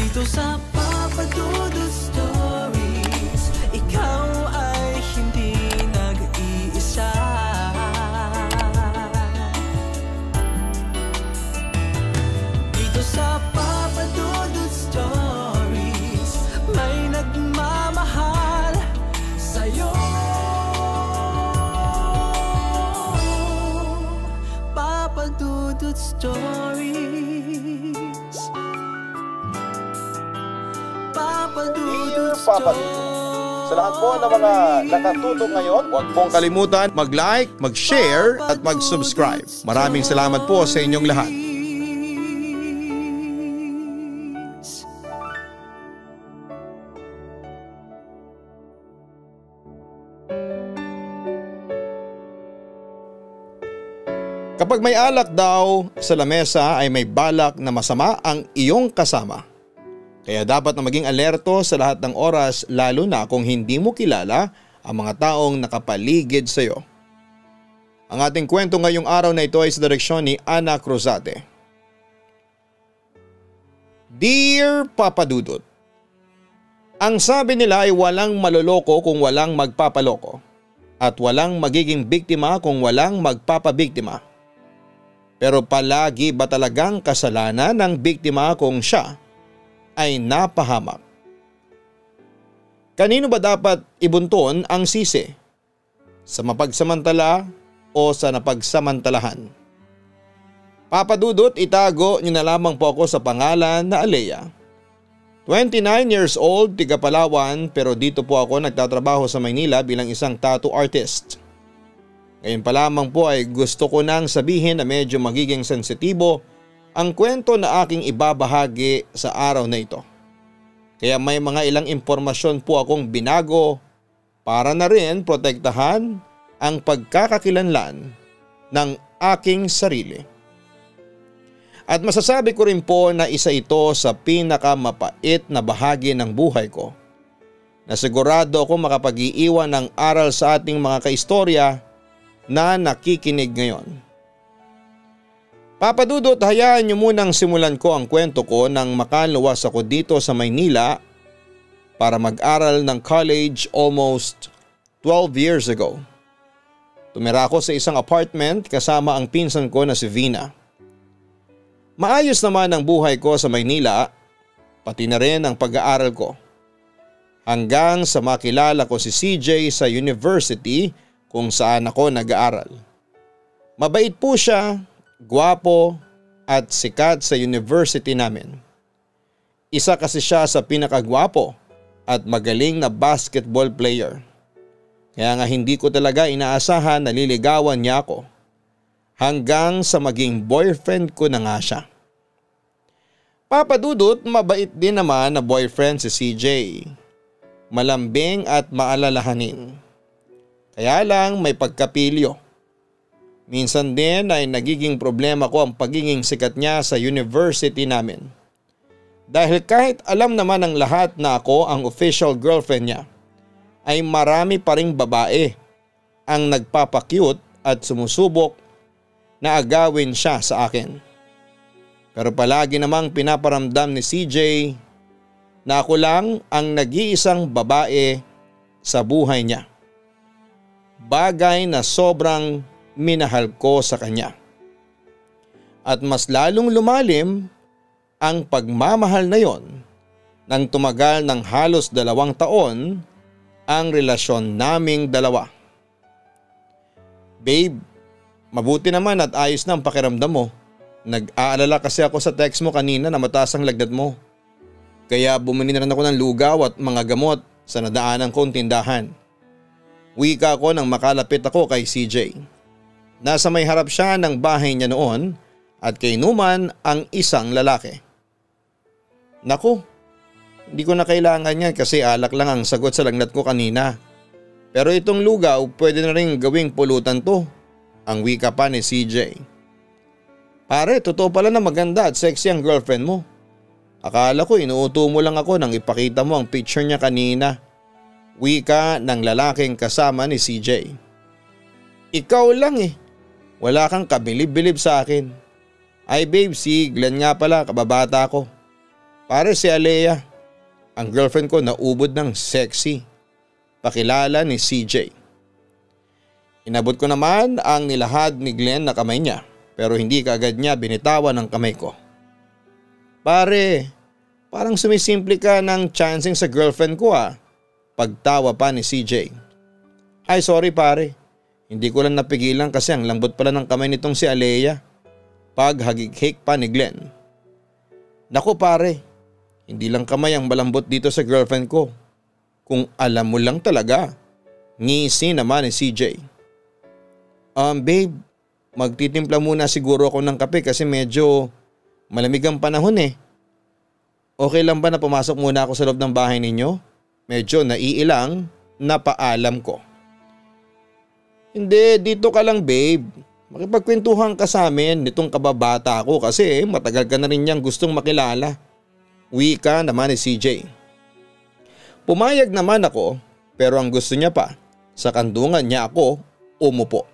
Dito sa Papa Dudut Stories, ikaw ay hindi nag-iisa. Dito sa Papa Dudut Stories, may nagmamahal sa'yo. Papa Dudut Stories. Dear Papa Dudut, sa lahat po ng mga nakatutok ngayon, huwag pong kalimutan mag-like, mag-share at mag-subscribe. Maraming salamat po sa inyong lahat. Kapag may alak daw sa lamesa ay may balak na masama ang iyong kasama. Kaya dapat na maging alerto sa lahat ng oras, lalo na kung hindi mo kilala ang mga taong nakapaligid sa iyo. Ang ating kwento ngayong araw na ito ay sa direksyon ni Ana Cruzate. Dear Papa Dudut, ang sabi nila ay walang maloloko kung walang magpapaloko at walang magiging biktima kung walang magpapabiktima. Pero palagi ba talagang kasalanan ng biktima kung siya ay napahamak? Kanino ba dapat ibunton ang sisi? Sa mapagsamantala o sa napagsamantalahan? Papa Dudut, itago niyo na lamang po ako sa pangalan na Alea. 29 years old, tiga Palawan, pero dito po ako nagtatrabaho sa Maynila bilang isang tattoo artist. Ngayon pa lamang po ay gusto ko nang sabihin na medyo magiging sensitibo ang kwento na aking ibabahagi sa araw na ito. Kaya may mga ilang impormasyon po akong binago para na rin protektahan ang pagkakakilanlan ng aking sarili. At masasabi ko rin po na isa ito sa pinakamapait na bahagi ng buhay ko, na sigurado ako makapag-iiwan ng aral sa ating mga kaistorya na nakikinig ngayon. Papa Dudut, hayaan niyo munang simulan ko ang kwento ko nang makaluwas ako dito sa Maynila para mag-aral ng college almost 12 years ago. Tumira ako sa isang apartment kasama ang pinsan ko na si Vina. Maayos naman ang buhay ko sa Maynila, pati na rin ang pag-aaral ko. Hanggang sa makilala ko si CJ sa university kung saan ako nag-aaral. Mabait po siya, gwapo at sikat sa university namin. Isa kasi siya sa pinakagwapo at magaling na basketball player. Kaya nga hindi ko talaga inaasahan na liligawan niya ako. Hanggang sa maging boyfriend ko na nga siya. Papa Dudut, mabait din naman na boyfriend si CJ. Malambing at maalalahanin. Kaya lang may pagkapilyo. Minsan din ay nagiging problema ko ang pagiging sikat niya sa university namin. Dahil kahit alam naman ng lahat na ako ang official girlfriend niya, ay marami pa ring babae ang nagpapakyut at sumusubok na agawin siya sa akin. Pero palagi namang pinaparamdam ni CJ na ako lang ang nag-iisang babae sa buhay niya. Bagay na sobrang minahal ko sa kanya. At mas lalong lumalim ang pagmamahal na yon nang tumagal ng halos 2 taon ang relasyon naming dalawa. Babe, mabuti naman at ayos na ang pakiramdam mo. Nag-aalala kasi ako sa text mo kanina na mataas ang lagnat mo. Kaya bumili na rin ako ng lugaw at mga gamot sa nadaanan kong tindahan. Wika ko nang makalapit ako kay CJ. Nasa may harap siya ng bahay niya noon at kainuman ang isang lalaki. Naku, hindi ko na kailangan yan kasi alak lang ang sagot sa lagnat ko kanina. Pero itong lugaw pwede na rin gawing pulutan to, ang wika pa ni CJ. Pare, totoo pala na maganda at sexy ang girlfriend mo. Akala ko inuuto mo lang ako nang ipakita mo ang picture niya kanina. Wika ng lalaking kasama ni CJ. Ikaw lang eh. Wala kang kabilib-bilib sa akin. Ay babe, si Glenn nga pala, kababata ko. Pare, si Alea, ang girlfriend ko, naubod ng sexy. Pakilala ni CJ. Inabot ko naman ang nilahad ni Glenn na kamay niya pero hindi kaagad niya binitawan ang kamay ko. Pare, parang sumisimple ka ng chancing sa girlfriend ko ah. Pagtawa pa ni CJ. Ay sorry pare, hindi ko lang napigilan kasi ang lambot pala ng kamay nitong si Alea. Paghagik-hik pa ni Glenn. Naku pare, hindi lang kamay ang malambot dito sa girlfriend ko. Kung alam mo lang talaga. Ngisi naman ni CJ. Babe, magtitimpla muna siguro ako ng kape kasi medyo malamig ang panahon eh. Okay lang ba na pumasok muna ako sa loob ng bahay ninyo? Medyo naiilang na paalam ko. Hindi, dito ka lang babe. Makipagkwentuhan ka sa amin nitong kababata ko kasi matagal ka na rin niyang gustong makilala. Wika naman ni CJ. Pumayag naman ako pero ang gusto niya pa, sa kandungan niya ako umupo.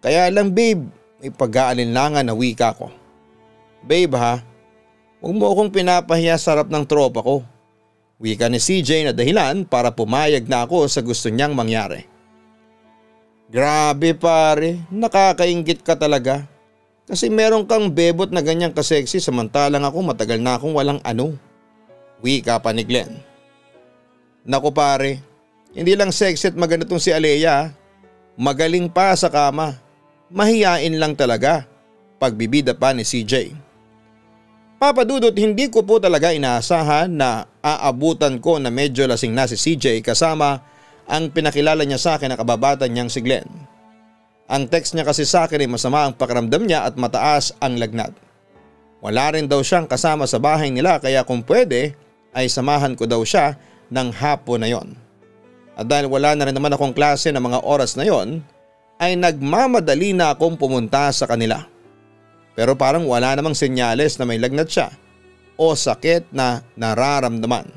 Kaya lang babe, may pag-aalinlangan na wika ko. Babe ha, huwag mo akong pinapahiya sa harap ng tropa ko. Wika ni CJ na dahilan para pumayag na ako sa gusto niyang mangyari. Grabe pare, nakakainggit ka talaga. Kasi meron kang bebot na ganyang kasexy samantalang ako matagal na akong walang ano. Wika pa ni Glenn. Naku pare, hindi lang sexy at maganda tong si Alea. Magaling pa sa kama. Mahiyain lang talaga. Pagbibida pa ni CJ. Papa Dudut, hindi ko po talaga inaasahan na aabutan ko na medyo lasing na si CJ kasama ang pinakilala niya sa akin na kababata niyang si Glenn. Ang text niya kasi sa akin ay masama ang pakiramdam niya at mataas ang lagnat. Wala rin daw siyang kasama sa bahay nila kaya kung pwede ay samahan ko daw siya ng hapon na yon. At dahil wala na rin naman akong klase ng mga oras na yon, ay nagmamadali na akong pumunta sa kanila. Pero parang wala namang senyales na may lagnat siya o sakit na nararamdaman.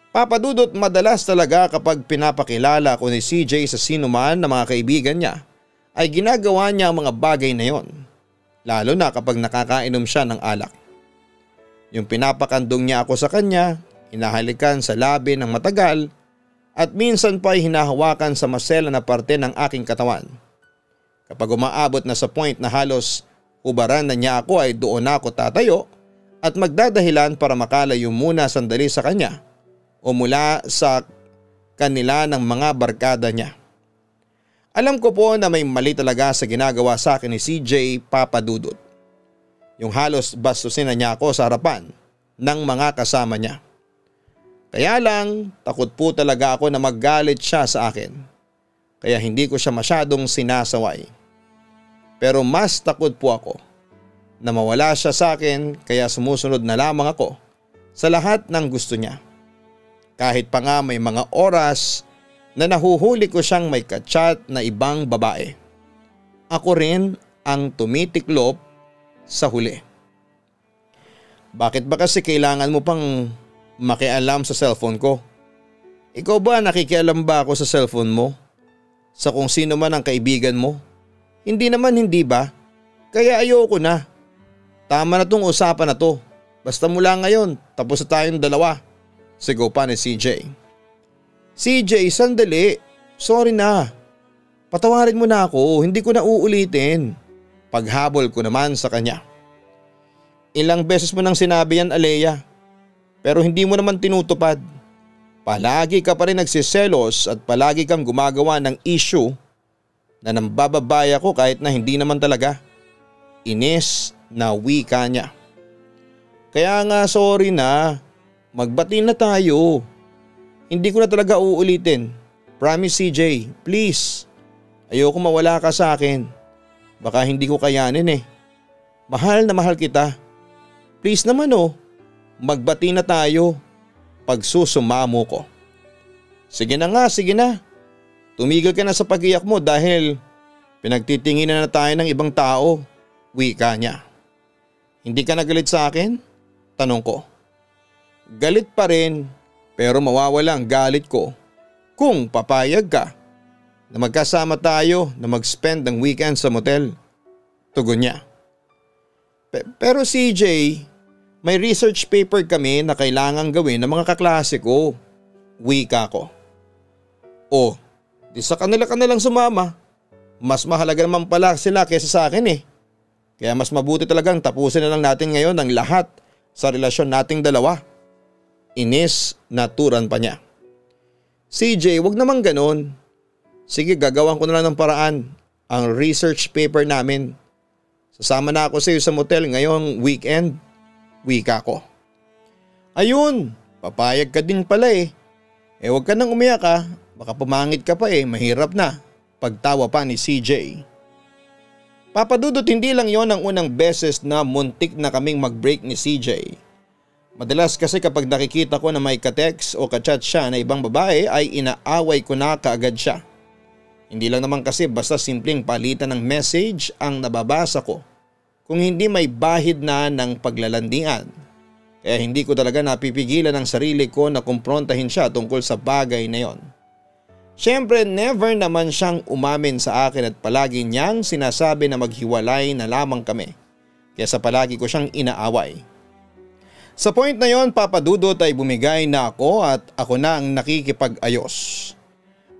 Papadudot, madalas talaga kapag pinapakilala ko ni CJ sa sinuman na mga kaibigan niya ay ginagawa niya ang mga bagay na yon. Lalo na kapag nakakainom siya ng alak. Yung pinapakandong niya ako sa kanya, hinahalikan sa labi ng matagal at minsan pa ay hinahawakan sa masela na parte ng aking katawan. Kapag umaabot na sa point na halos ubaran na niya ako ay doon ako tatayo at magdadahilan para makalayo muna sandali sa kanya o mula sa kanila ng mga barkada niya. Alam ko po na may mali talaga sa ginagawa sa akin ni CJ Papadudot. Yung halos bastusin na niya ako sa harapan ng mga kasama niya. Kaya lang takot po talaga ako na maggalit siya sa akin. Kaya hindi ko siya masyadong sinasaway. Pero mas takot po ako na mawala siya sa akin kaya sumusunod na lamang ako sa lahat ng gusto niya. Kahit pa nga may mga oras na nahuhuli ko siyang may kachat na ibang babae. Ako rin ang tumitiklop sa huli. Bakit ba kasi kailangan mo pang makialam sa cellphone ko? Ikaw ba nakikialam ba ako sa cellphone mo? Sa kung sino man ang kaibigan mo? Hindi naman, hindi ba? Kaya ayoko na. Tama na tong usapan na to. Basta mula ngayon, tapos na tayong dalawa. Sigaw pa ni CJ. CJ, sandali. Sorry na. Patawarin mo na ako, hindi ko na uulitin. Paghabol ko naman sa kanya. Ilang beses mo nang sinabi yan, Alea. Pero hindi mo naman tinutupad. Palagi ka pa rin nagsiselos at palagi kang gumagawa ng issue na nambababaya ko kahit na hindi naman talaga. Inis na wika niya. Kaya nga sorry na. Magbati na tayo. Hindi ko na talaga uulitin. Promise CJ, please. Ayoko mawala ka sa akin. Baka hindi ko kayanin eh. Mahal na mahal kita. Please naman oh. Magbati na tayo. Pagsusumamo ko. Sige na nga, sige na. Tumigil ka na sa pag-iyak mo dahil pinagtitinginan na tayo ng ibang tao. Wika niya. Hindi ka nagalit sa akin? Tanong ko. Galit pa rin pero mawawala ang galit ko kung papayag ka na magkasama tayo na mag-spend ng weekend sa motel. Tugon niya. Pero CJ, May research paper kami na kailangang gawin ng mga kaklase ko. Wika ko. O, di sa kanila lang sumama. Mas mahalaga naman pala sila kaysa sa akin eh. Kaya mas mabuti talagang tapusin na lang natin ngayon ang lahat sa relasyon nating dalawa. Inis na turan pa niya. CJ, wag naman ganon. Sige, gagawan ko na lang ng paraan. Ang research paper namin. Sasama na ako sa iyo sa motel ngayong weekend. Wika ko. Ayun, papayag ka din pala eh. Wag ka nang umiyak ah. Baka pumangit ka pa eh, mahirap na. Pagtawa pa ni CJ. Papadudot, hindi lang yon ang unang beses na muntik na kaming mag-break ni CJ. Madalas kasi kapag nakikita ko na may ka-text o ka-chat siya na ibang babae ay inaaway ko na kaagad siya. Hindi lang naman kasi basta simpleng palitan ng message ang nababasa ko. Kung hindi may bahid na ng paglalandian. Kaya hindi ko talaga napipigilan ang sarili ko na kumprontahin siya tungkol sa bagay na yon. Siyempre never naman siyang umamin sa akin at palagi niyang sinasabi na maghiwalay na lamang kami. Kaya sa palagi ko siyang inaaway. Sa point na yon, Papadudot, ay bumigay na ako at ako na ang nakikipag-ayos.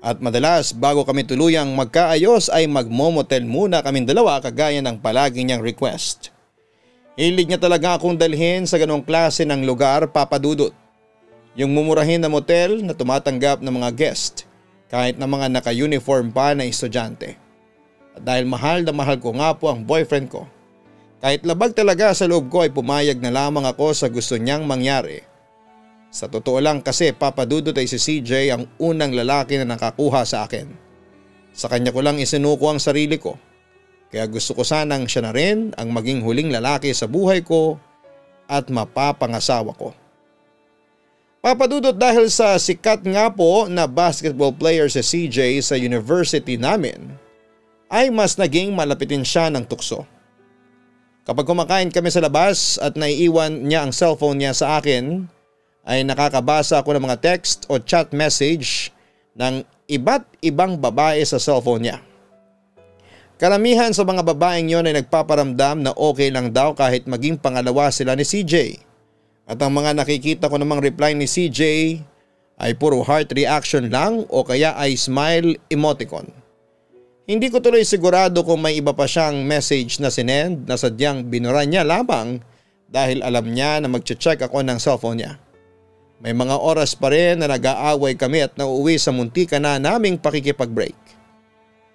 At madalas bago kami tuluyang magkaayos ay magmomotel muna kaming dalawa kagaya ng palagi niyang request. Hilig niya talaga akong dalhin sa ganong klase ng lugar, Papadudot. Yung mumurahin na motel na tumatanggap ng mga guest kahit na mga naka-uniform pa na estudyante. At dahil mahal na mahal ko nga po ang boyfriend ko, kahit labag talaga sa loob ko ay pumayag na lamang ako sa gusto niyang mangyari. Sa totoo lang kasi, Papadudot, ay si CJ ang unang lalaki na nakakuha sa akin. Sa kanya ko lang isinuko ang sarili ko. Kaya gusto ko sanang siya na rin ang maging huling lalaki sa buhay ko at mapapangasawa ko. Papadudot, dahil sa sikat nga po na basketball player si CJ sa university namin, ay mas naging malapitin siya ng tukso. Kapag kumakain kami sa labas at naiiwan niya ang cellphone niya sa akin, ay nakakabasa ako ng mga text o chat message ng iba't ibang babae sa cellphone niya. Karamihan sa mga babaeng yon ay nagpaparamdam na okay lang daw kahit maging pangalawa sila ni CJ. At ang mga nakikita ko namang reply ni CJ ay puro heart reaction lang o kaya ay smile emoticon. Hindi ko tuloy sigurado kung may iba pa siyang message na sinend na sadyang binura niya lamang dahil alam niya na magche-check ako ng cellphone niya. May mga oras pa rin na nag-aaway kami at nauuwi sa muntika na naming pakikipag-break.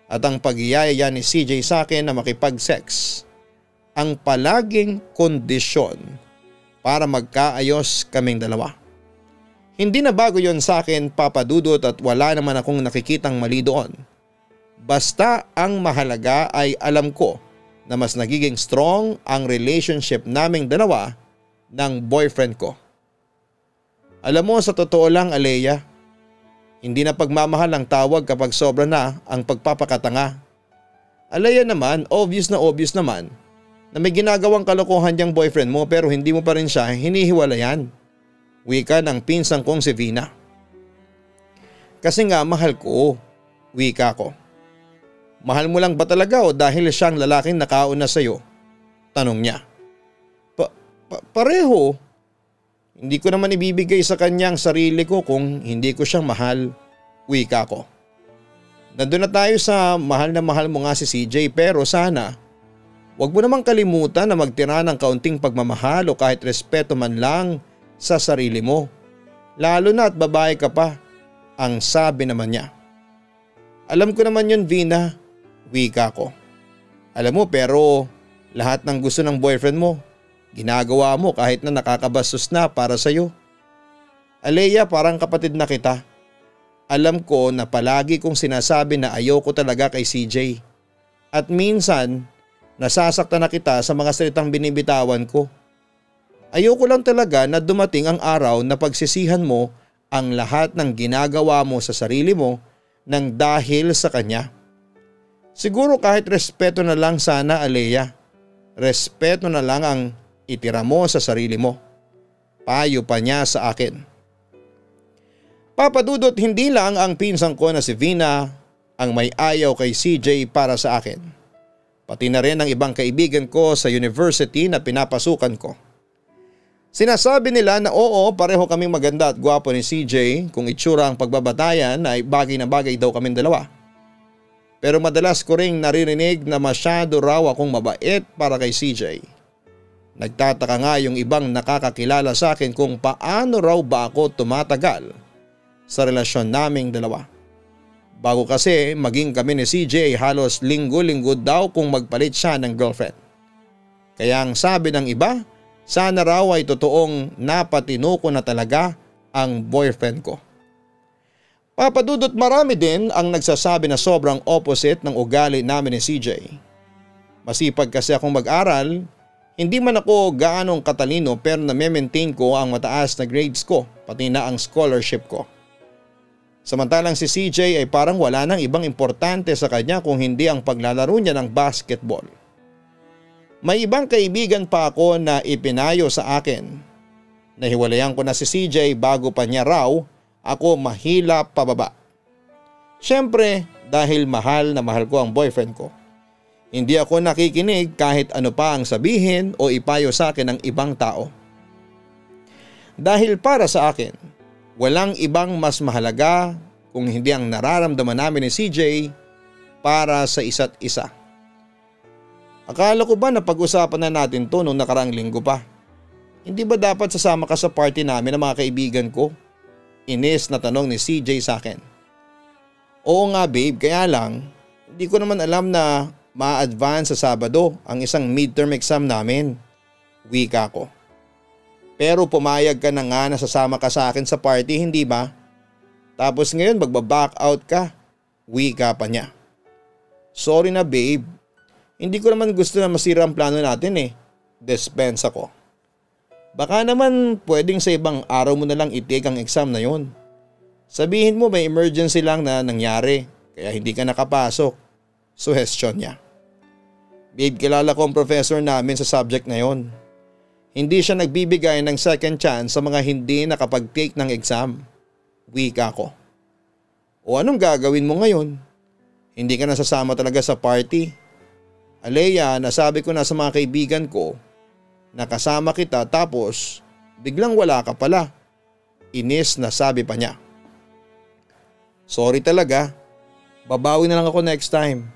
At ang pag-iyaya ni CJ sa akin na makipag-sex ang palaging kondisyon para magkaayos kaming dalawa. Hindi na bago yon sa akin, Papadudot, at wala naman akong nakikitang mali doon. Basta ang mahalaga ay alam ko na mas nagiging strong ang relationship naming dalawa ng boyfriend ko. Alam mo, sa totoo lang, Alea, hindi na pagmamahal ang tawag kapag sobra na ang pagpapakatanga. Alea naman, obvious naman na may ginagawang kalokohan niyang boyfriend mo pero hindi mo pa rin siya hinihiwalayan. Wika ng pinsang kong si Vina. Kasi nga mahal ko, wika ko. Mahal mo lang ba talaga o dahil siyang lalaking nakauna sa'yo? Tanong niya. Pareho. Hindi ko naman ibibigay sa kanya ang sarili ko kung hindi ko siyang mahal, wika ko. Nandun na tayo sa mahal na mahal mo nga si CJ pero sana wag mo namang kalimutan na magtira ng kaunting pagmamahal o kahit respeto man lang sa sarili mo. Lalo na at babae ka pa, ang sabi naman niya. Alam ko naman yun, Vina, wika ko. Alam mo pero lahat ng gusto ng boyfriend mo, ginagawa mo kahit na nakakabastos na para sa'yo. Alea, parang kapatid na kita. Alam ko na palagi kong sinasabi na ayoko talaga kay CJ. At minsan, nasasaktan na kita sa mga salitang binibitawan ko. Ayoko lang talaga na dumating ang araw na pagsisihan mo ang lahat ng ginagawa mo sa sarili mo nang dahil sa kanya. Siguro kahit respeto na lang sana, Alea. Respeto na lang ang itira mo sa sarili mo. Payo pa niya sa akin. Papadudot, hindi lang ang pinsang ko na si Vina ang may ayaw kay CJ para sa akin. Pati na rin ang ibang kaibigan ko sa university na pinapasukan ko. Sinasabi nila na oo, pareho kaming maganda at gwapo ni CJ, kung itsura ang pagbabatayan ay bagay na bagay daw kaming dalawa. Pero madalas ko ring naririnig na masyado raw akong mabait para kay CJ. Nagtataka nga yung ibang nakakakilala sa akin kung paano raw ba ako tumatagal sa relasyon naming dalawa. Bago kasi maging kami ni CJ, halos linggo-linggo daw kung magpalit siya ng girlfriend. Kaya ang sabi ng iba, sana raw ay totoong napatino ko na talaga ang boyfriend ko. Papadudot, marami din ang nagsasabi na sobrang opposite ng ugali namin ni CJ. Masipag kasi akong mag-aral, hindi man ako gaanong katalino pero na-maintain ko ang mataas na grades ko pati na ang scholarship ko. Samantalang si CJ ay parang wala nang ibang importante sa kanya kung hindi ang paglalaro niya ng basketball. May ibang kaibigan pa ako na ipinayo sa akin. Nahiwalayan ko na si CJ bago pa niya raw ako mahila pababa. Siyempre dahil mahal na mahal ko ang boyfriend ko. Hindi ako nakikinig kahit ano pa ang sabihin o ipayo sa akin ng ibang tao. Dahil para sa akin, walang ibang mas mahalaga kung hindi ang nararamdaman namin ni CJ para sa isa't isa. Akala ko ba na pag-usapan na natin to nung nakaraang linggo pa? Hindi ba dapat sasama ka sa party namin ng mga kaibigan ko? Inis na tanong ni CJ sa akin. Oo nga babe, kaya lang hindi ko naman alam na ma-advance sa Sabado ang isang midterm exam namin. Wika ko. Pero pumayag ka na nga na sasama ka sa akin sa party, hindi ba? Tapos ngayon magbaback out ka. Wika pa niya. Sorry na babe. Hindi ko naman gusto na masira ang plano natin eh. Dispensa ko. Baka naman pwedeng sa ibang araw mo na lang i-take ang exam na yon. Sabihin mo may emergency lang na nangyari kaya hindi ka nakapasok. Suhestyon niya. Babe, kilala ko ang professor namin sa subject na yon. Hindi siya nagbibigay ng second chance sa mga hindi nakapag-take ng exam. Wika ko. O anong gagawin mo ngayon? Hindi ka nasasama talaga sa party? Aleya, nasabi ko na sa mga kaibigan ko na kasama kita tapos biglang wala ka pala. Inis na sabi pa niya. Sorry talaga. Babawi na lang ako next time.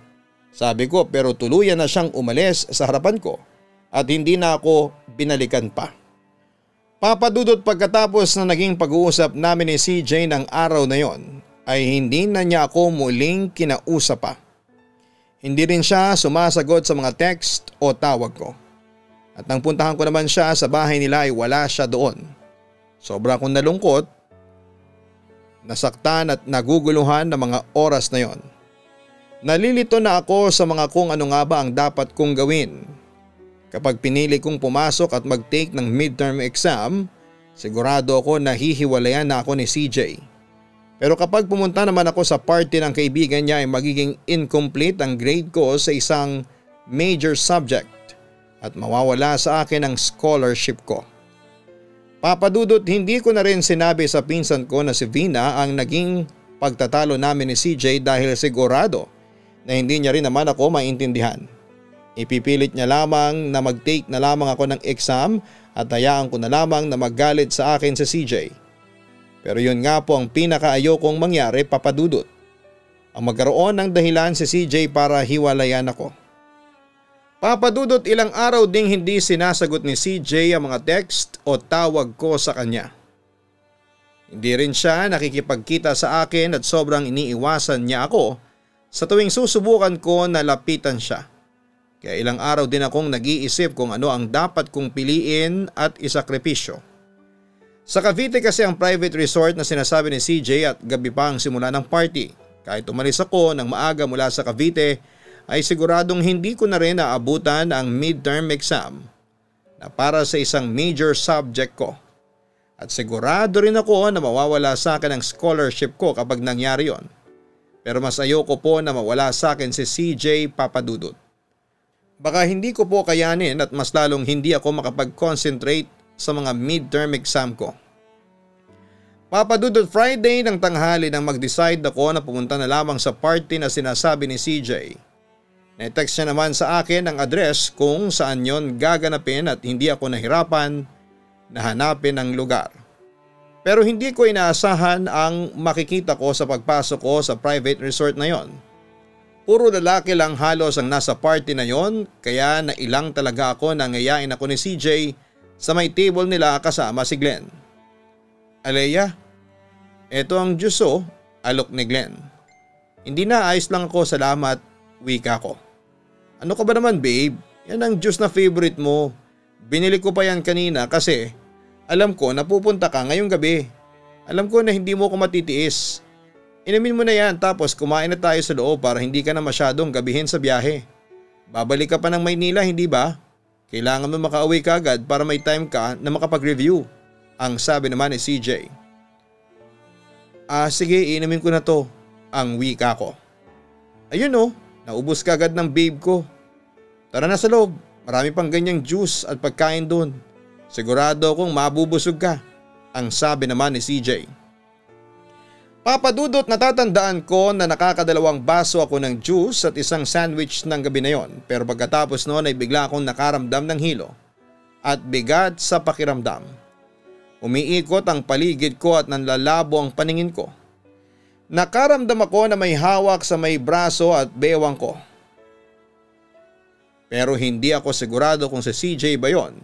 Sabi ko pero tuluyan na siyang umalis sa harapan ko at hindi na ako binalikan pa. Papadudot, pagkatapos na naging pag-uusap namin ni CJ ng araw na yon ay hindi na niya ako muling kinausap pa. Hindi rin siya sumasagot sa mga text o tawag ko. At nang puntahan ko naman siya sa bahay nila ay wala siya doon. Sobra akong nalungkot, nasaktan at naguguluhan ng mga oras na yon. Nalilito na ako sa mga kung ano nga ba ang dapat kong gawin. Kapag pinili kong pumasok at mag-take ng midterm exam, sigurado ako na hihiwalayan na ako ni CJ. Pero kapag pumunta naman ako sa party ng kaibigan niya ay magiging incomplete ang grade ko sa isang major subject at mawawala sa akin ang scholarship ko. Papadudot, hindi ko na rin sinabi sa pinsan ko na si Vina ang naging pagtatalo namin ni CJ dahil sigurado na hindi niya rin naman ako maintindihan. Ipipilit niya lamang na mag-take na lamang ako ng exam at hayaan ko na lamang na maggalit sa akin si CJ. Pero yun nga po ang pinakaayokong mangyari, papadudot. Ang magkaroon ng dahilan si CJ para hiwalayan ako. Papadudot, ilang araw ding hindi sinasagot ni CJ ang mga text o tawag ko sa kanya. Hindi rin siya nakikipagkita sa akin at sobrang iniiwasan niya ako sa tuwing susubukan ko na lapitan siya. Kaya ilang araw din akong nag-iisip kung ano ang dapat kong piliin at isakripisyo. Sa Cavite kasi ang private resort na sinasabi ni CJ at gabi pa ang simula ng party. Kahit umalis ako ng maaga mula sa Cavite ay siguradong hindi ko na rin naabutan ang midterm exam na para sa isang major subject ko. At sigurado rin ako na mawawala sa akin ang scholarship ko kapag nangyari yon. Pero mas ayoko po na mawala sa akin si CJ, papadudot. Baka hindi ko po kayanin at mas lalong hindi ako makapag-concentrate sa mga midterm exam ko. Papadudot, Friday ng tanghali nang mag-decide ako na pumunta na lamang sa party na sinasabi ni CJ. Na-text niya naman sa akin ang address kung saan yon gaganapin at hindi ako nahirapan na hanapin ang lugar. Pero hindi ko inaasahan ang makikita ko sa pagpasok ko sa private resort na yon. Puro lalaki lang halos ang nasa party na yon, kaya nailang talaga ako na ngayain ako ni CJ sa may table nila kasama si Glenn. "Alea, eto ang juice oh," alok ni Glenn. "Hindi na, ayos lang ako, salamat," wika ko. "Ano ka ba naman babe? Yan ang juice na favorite mo. Binili ko pa yan kanina kasi alam ko na pupunta ka ngayong gabi. Alam ko na hindi mo ko matitiis. Inumin mo na yan tapos kumain na tayo sa loob para hindi ka na masyadong gabihin sa biyahe. Babalik ka pa ng Maynila, hindi ba? Kailangan mo makauwi ka agad para may time ka na makapag-review," ang sabi naman ni CJ. Sige, inumin ko na to," ang wika ko. "Ayun oh, naubos ka agad ng babe ko. Tara na sa loob, marami pang ganyang juice at pagkain doon. Sigurado akong mabubusog ka," ang sabi naman ni CJ. Papadudot, natatandaan ko na nakakadalawang baso ako ng juice at isang sandwich ng gabi na yon, pero pagkatapos noon ay bigla akong nakaramdam ng hilo at bigat sa pakiramdam. Umiikot ang paligid ko at nanlalabo ang paningin ko. Nakaramdam ako na may hawak sa may braso at bewang ko. Pero hindi ako sigurado kung si CJ ba yon.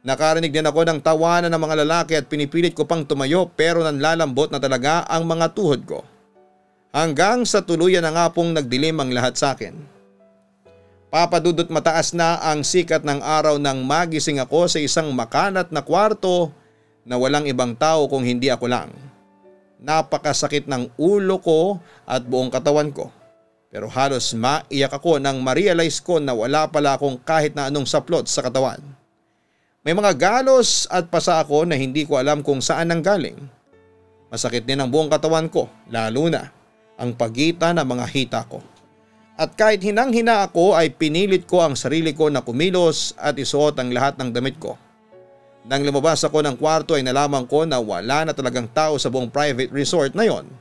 Nakarinig din ako ng tawanan ng mga lalaki at pinipilit ko pang tumayo pero nanlalambot na talaga ang mga tuhod ko. Hanggang sa tuluyan na nga pong nagdilim ang lahat sa akin. Papadudot, mataas na ang sikat ng araw nang magising ako sa isang makanat na kwarto na walang ibang tao kung hindi ako lang. Napakasakit ng ulo ko at buong katawan ko. Pero halos maiyak ako nang ma-realize ko na wala pala akong kahit na anong saplot sa katawan. May mga galos at pasa ako na hindi ko alam kung saan nanggaling. Masakit din ang buong katawan ko, lalo na ang pagitan ng mga hita ko. At kahit hinang-hina ako ay pinilit ko ang sarili ko na kumilos at isuot ang lahat ng damit ko. Nang lumabas ako ng kwarto ay nalaman ko na wala na talagang tao sa buong private resort na yon.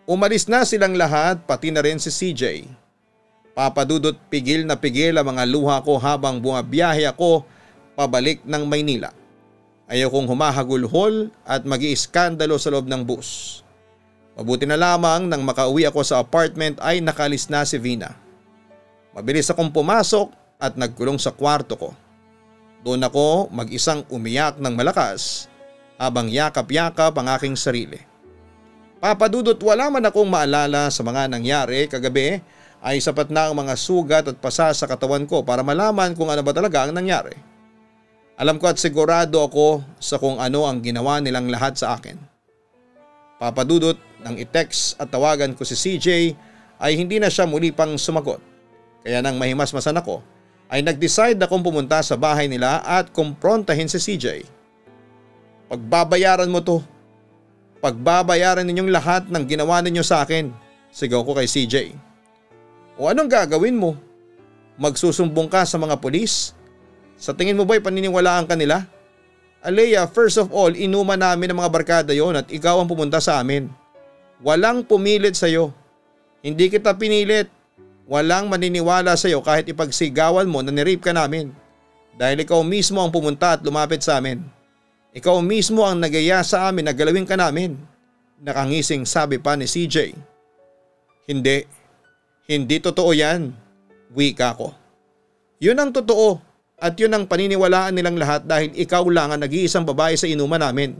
Umalis na silang lahat, pati na rin si CJ. Papadudot, pigil na pigil ang mga luha ko habang bumabiyahe ako pabalik ng Maynila. Ayaw kong humahagulhol at mag-iiskandalo sa loob ng bus. Mabuti na lamang nang makauwi ako sa apartment ay nakalis na si Vina. Mabilis akong pumasok at nagkulong sa kwarto ko. Doon ako mag-isang umiyak ng malakas habang yakap-yakap ang aking sarili. Papadudot, wala man akong maalala sa mga nangyari kagabi ay sapat na ang mga sugat at pasa sa katawan ko para malaman kung ano ba talaga ang nangyari. Alam ko at sigurado ako sa kung ano ang ginawa nilang lahat sa akin. Papadudot, nang i-text at tawagan ko si CJ ay hindi na siya muli pang sumagot. Kaya nang mahimasmasan ako ay nag-decide akong pumunta sa bahay nila at kumprontahin si CJ. "Pagbabayaran mo to. Pagbabayaran ninyong lahat ng ginawa ninyo sa akin," sigaw ko kay CJ. "O anong gagawin mo? Magsusumbong ka sa mga pulis? Sa tingin mo ba'y paniniwalaan ka nila? Alea, first of all, inuman namin ang mga barkada yon at ikaw ang pumunta sa amin. Walang pumilit sa'yo. Hindi kita pinilit. Walang maniniwala sa'yo kahit ipagsigawan mo na nirape ka namin. Dahil ikaw mismo ang pumunta at lumapit sa amin. Ikaw mismo ang nagaya sa amin na galawin ka namin," nakangising sabi pa ni CJ. Hindi totoo yan," wika ko. "Yun ang totoo. At yun ang paniniwalaan nilang lahat dahil ikaw lang ang nag-iisang babae sa inuman namin.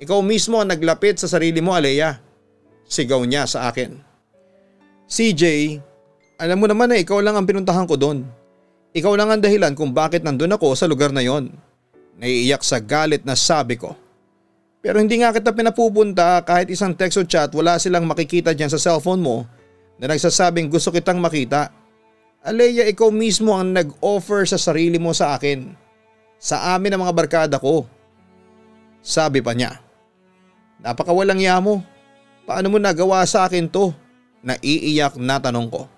Ikaw mismo ang naglapit sa sarili mo, Alea," sigaw niya sa akin. "CJ, alam mo naman na ikaw lang ang pinuntahan ko doon. Ikaw lang ang dahilan kung bakit nandun ako sa lugar na yon," naiiyak sa galit na sabi ko. "Pero hindi nga kita pinapupunta, kahit isang text o chat wala silang makikita dyan sa cellphone mo na nagsasabing gusto kitang makita. Alea, ikaw mismo ang nag-offer sa sarili mo sa akin. Sa amin ang mga barkada ko," sabi pa niya. "Napakawalang ya mo. Paano mo nagawa sa akin to?" naiiyak na tanong ko.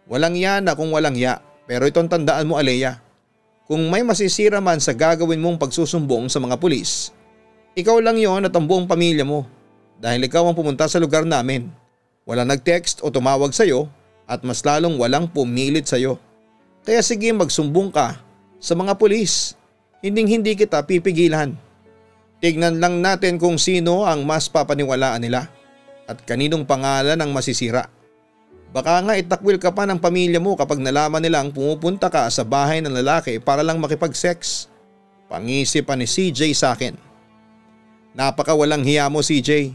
"Walang ya na kung walang ya, pero itong tandaan mo, Alea. Kung may masisira man sa gagawin mong pagsusumbong sa mga pulis, ikaw lang yon at ang buong pamilya mo dahil ikaw ang pumunta sa lugar namin. Walang nag-text o tumawag sa'yo at mas lalong walang pumilit sa'yo. Kaya sige, magsumbong ka sa mga pulis. Hindi kita pipigilan. Tignan lang natin kung sino ang mas papaniwalaan nila at kaninong pangalan ang masisira. Baka nga itakwil ka pa ng pamilya mo kapag nalaman nilang pumupunta ka sa bahay ng lalaki para lang makipag-sex. Pangisipan ni CJ sa akin. Napakawalang hiya mo CJ.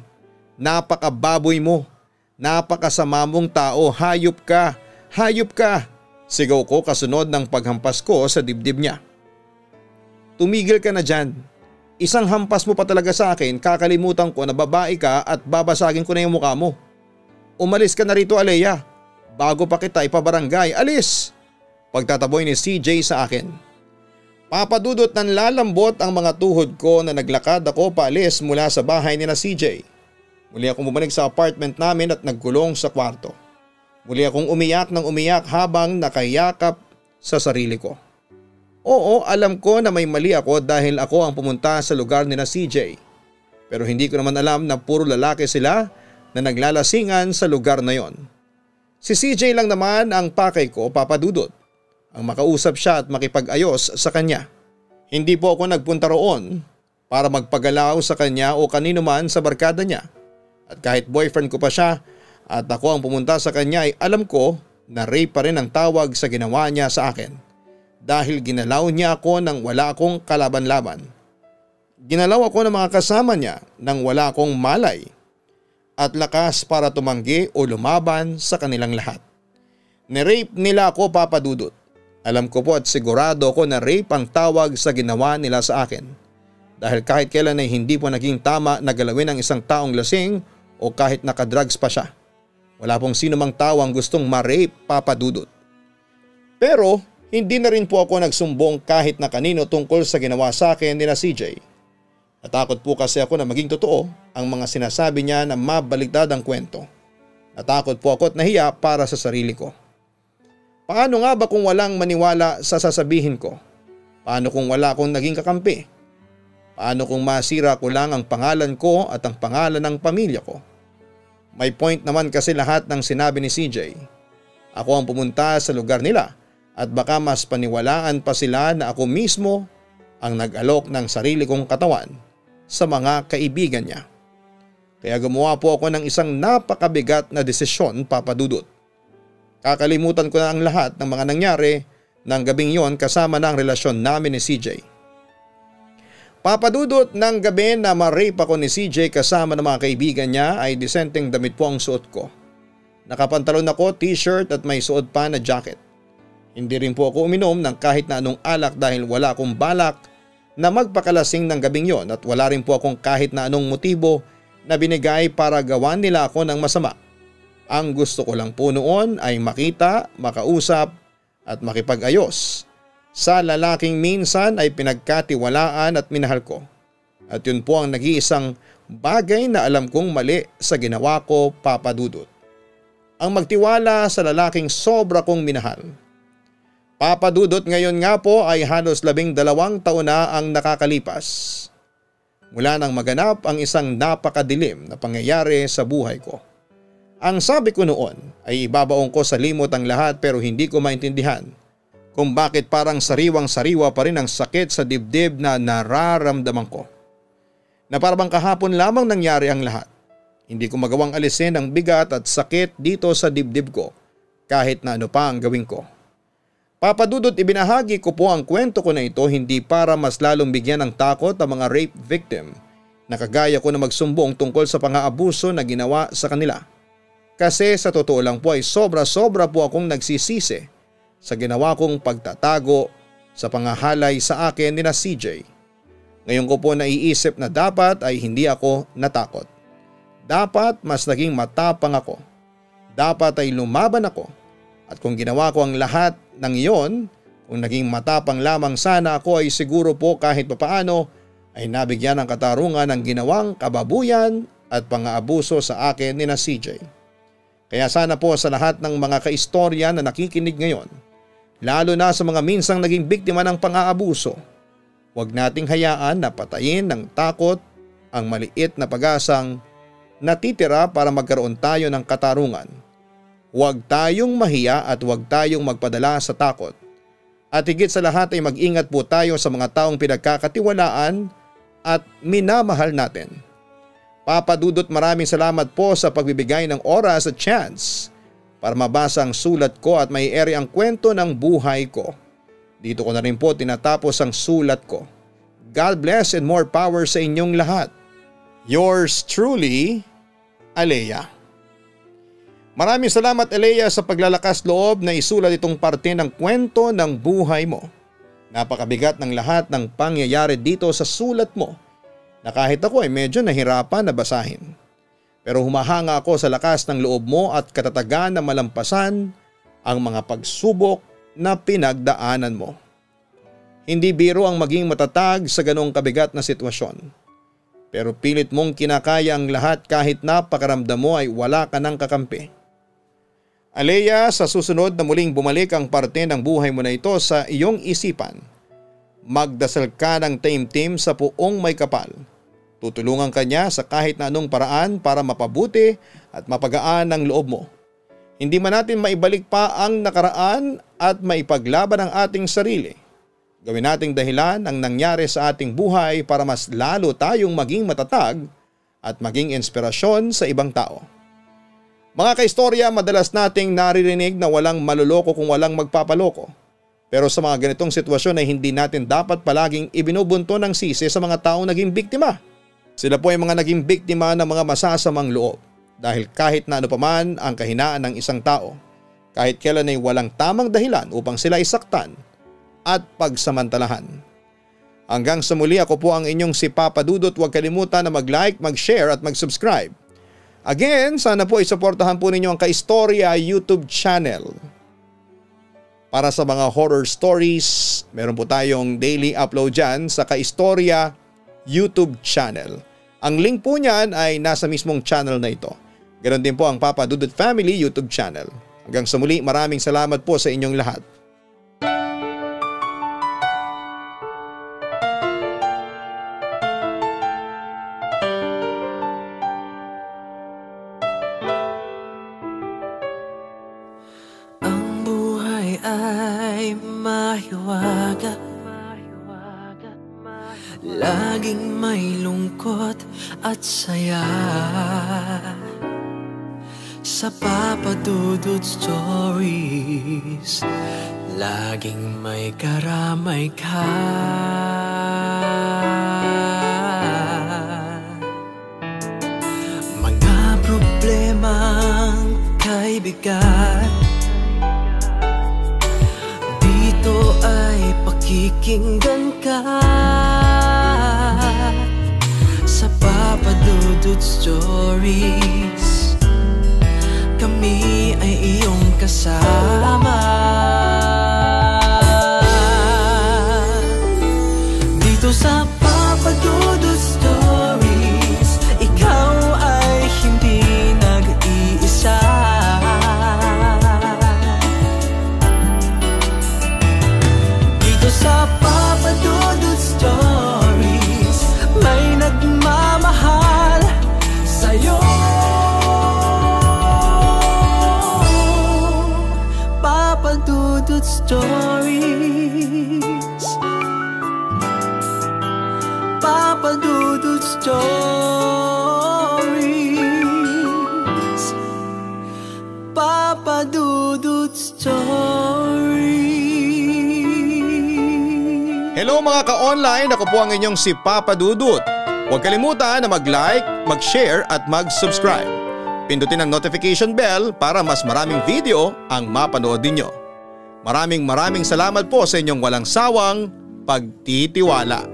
Napakababoy mo. Napakasama mong tao. Hayop ka. Hayop ka. Sigaw ko kasunod ng paghampas ko sa dibdib niya. Tumigil ka na dyan. Isang hampas mo pa talaga sa akin, kakalimutan ko na babae ka at babasagin ko na yung mukha mo. Umalis ka na rito Alea. Bago pa kita ipabarangay, alis! Pagtataboy ni CJ sa akin. Papadudot ng lalambot ang mga tuhod ko na naglakad ako paalis mula sa bahay ni na CJ. Muli akong bumalik sa apartment namin at nagkulong sa kwarto. Muli akong umiyak ng umiyak habang nakayakap sa sarili ko. Oo, alam ko na may mali ako dahil ako ang pumunta sa lugar ni na CJ. Pero hindi ko naman alam na puro lalaki sila na naglalasingan sa lugar na yon. Si CJ lang naman ang pakay ko, papadudot. Ang makausap siya at makipag-ayos sa kanya. Hindi po ako nagpunta roon para magpagalaw sa kanya o kanino man sa barkada niya. At kahit boyfriend ko pa siya at ako ang pumunta sa kanya ay alam ko na rape pa rin ang tawag sa ginawa niya sa akin. Dahil ginalaw niya ako nang wala akong kalaban-laban. Ginalaw ako ng mga kasama niya nang wala akong malay at lakas para tumanggi o lumaban sa kanilang lahat. Ni-rape nila ako, papadudot. Alam ko po at sigurado ko na rape ang tawag sa ginawa nila sa akin. Dahil kahit kailan ay hindi po naging tama na galawin ang isang taong lasing o kahit nakadrugs pa siya. Wala pong sino mang tao ang gustong ma-rape, papadudot. Pero hindi na rin po ako nagsumbong kahit na kanino tungkol sa ginawa sa akin ni na CJ. Natakot po kasi ako na maging totoo ang mga sinasabi niya na mabaligtad ang kwento. Natakot po ako at nahiya para sa sarili ko. Paano nga ba kung walang maniwala sa sasabihin ko? Paano kung wala akong naging kakampi? Paano kung masira ko lang ang pangalan ko at ang pangalan ng pamilya ko? May point naman kasi lahat ng sinabi ni CJ. Ako ang pumunta sa lugar nila. At baka mas paniwalaan pa sila na ako mismo ang nag-alok ng sarili kong katawan sa mga kaibigan niya. Kaya gumawa po ako ng isang napakabigat na desisyon, papadudot. Kakalimutan ko na ang lahat ng mga nangyari ng gabing yon kasama na ang relasyon namin ni CJ. Papadudot, ng gabi na ma-rape ako ni CJ kasama ng mga kaibigan niya ay disenteng damit po ang suot ko. Nakapantalon ako, t-shirt at may suot pa na jacket. Hindi rin po ako uminom ng kahit na anong alak dahil wala akong balak na magpakalasing ng gabing yon at wala rin po akong kahit na anong motibo na binigay para gawan nila ako ng masama. Ang gusto ko lang po noon ay makita, makausap at makipag-ayos sa lalaking minsan ay pinagkatiwalaan at minahal ko. At yun po ang nag-iisang bagay na alam kong mali sa ginawa ko, papadudot. Ang magtiwala sa lalaking sobra kong minahal. Papadudot, ngayon nga po ay halos 12 taon na ang nakakalipas. Mula nang maganap ang isang napakadilim na pangyayari sa buhay ko. Ang sabi ko noon ay ibabaong ko sa limot ang lahat pero hindi ko maintindihan kung bakit parang sariwang-sariwa pa rin ang sakit sa dibdib na nararamdaman ko. Na parang kahapon lamang nangyari ang lahat. Hindi ko magawang alisin ang bigat at sakit dito sa dibdib ko kahit na ano pa ang gawin ko. Papadudot, ibinahagi ko po ang kwento ko na ito hindi para mas lalong bigyan ng takot ang mga rape victim na kagaya ko na magsumbong tungkol sa pang-aabuso na ginawa sa kanila. Kasi sa totoo lang po ay sobra-sobra po akong nagsisisi sa ginawa kong pagtatago sa pangahalay sa akin ni na CJ. Ngayon ko po naiisip na dapat ay hindi ako natakot. Dapat mas naging matapang ako. Dapat ay lumaban ako. At kung ginawa ko ang lahat ng iyon, kung naging matapang lamang sana ako ay siguro po kahit papaano ay nabigyan ng katarungan ng ginawang kababuyan at pang-aabuso sa akin ni na CJ. Kaya sana po sa lahat ng mga kaistorya na nakikinig ngayon, lalo na sa mga minsang naging biktima ng pang-aabuso, huwag nating hayaan na patayin ng takot ang maliit na pag-asang natitira para magkaroon tayo ng katarungan. Huwag tayong mahiya at huwag tayong magpadala sa takot At higit sa lahat ay mag-ingat po tayo sa mga taong pinagkakatiwalaan at minamahal natin. Papa Dudut, maraming salamat po sa pagbibigay ng oras at chance para mabasa ang sulat ko at mai-ere ang kwento ng buhay ko. Dito ko na rin po tinatapos ang sulat ko. God bless and more power sa inyong lahat. Yours truly, Alea. Maraming salamat, Alea, sa paglalakas loob na isulat itong parte ng kwento ng buhay mo. Napakabigat ng lahat ng pangyayari dito sa sulat mo na kahit ako ay medyo nahirapan na basahin. Pero humahanga ako sa lakas ng loob mo at katatagan na malampasan ang mga pagsubok na pinagdaanan mo. Hindi biro ang maging matatag sa ganong kabigat na sitwasyon. Pero pilit mong kinakaya ang lahat kahit napakaramdam mo ay wala ka ng kakampi. Alea, sa susunod na muling bumalik ang parte ng buhay mo na ito sa iyong isipan, magdasal ka ng taimtim sa Poong May Kapal. Tutulungan ka niya sa kahit na anong paraan para mapabuti at mapagaan ang loob mo. Hindi man natin maibalik pa ang nakaraan at maipaglaban ang ating sarili. Gawin nating dahilan ang nangyari sa ating buhay para mas lalo tayong maging matatag at maging inspirasyon sa ibang tao. Mga kaistorya, madalas nating naririnig na walang maluloko kung walang magpapaloko. Pero sa mga ganitong sitwasyon ay hindi natin dapat palaging ibinubunto ng sisi sa mga taong naging biktima. Sila po ay mga naging biktima ng mga masasamang loob. Dahil kahit na ano paman ang kahinaan ng isang tao, kahit kailan ay walang tamang dahilan upang sila isaktan at pagsamantalahan. Hanggang sa muli, ako po ang inyong si Papa Dudut. Huwag kalimutan na mag-like, mag-share at mag-subscribe. Again, sana po isuportahan po ninyo ang Kaistorya YouTube channel. Para sa mga horror stories, meron po tayong daily upload dyan sa Kaistorya YouTube channel. Ang link po niyan ay nasa mismong channel na ito. Ganon din po ang Papa Dudut Family YouTube channel. Hanggang sa muli, maraming salamat po sa inyong lahat. Ay mahiwaga, laging may lungkot at saya. Sa Papa Dudut Stories, laging may karamay ka. Mga problemang kay bigat, ito ay pakikinggan ka. Sa Papa Dudut Stories, kami ay iyong kasama. Dito sa Papa Dudut Stories, ikaw ay hindi nag-iisa. Sa Papa Dudut Stories, may nagmamahal sa'yo. Papa Dudut Stories, Papa Dudut Stories, Papa Dudut Stories. Hello mga ka-online, ako po ang inyong si Papa Dudut. Huwag kalimutan na mag-like, mag-share at mag-subscribe. Pindutin ang notification bell para mas maraming video ang mapanood ninyo. Maraming salamat po sa inyong walang sawang pagtitiwala.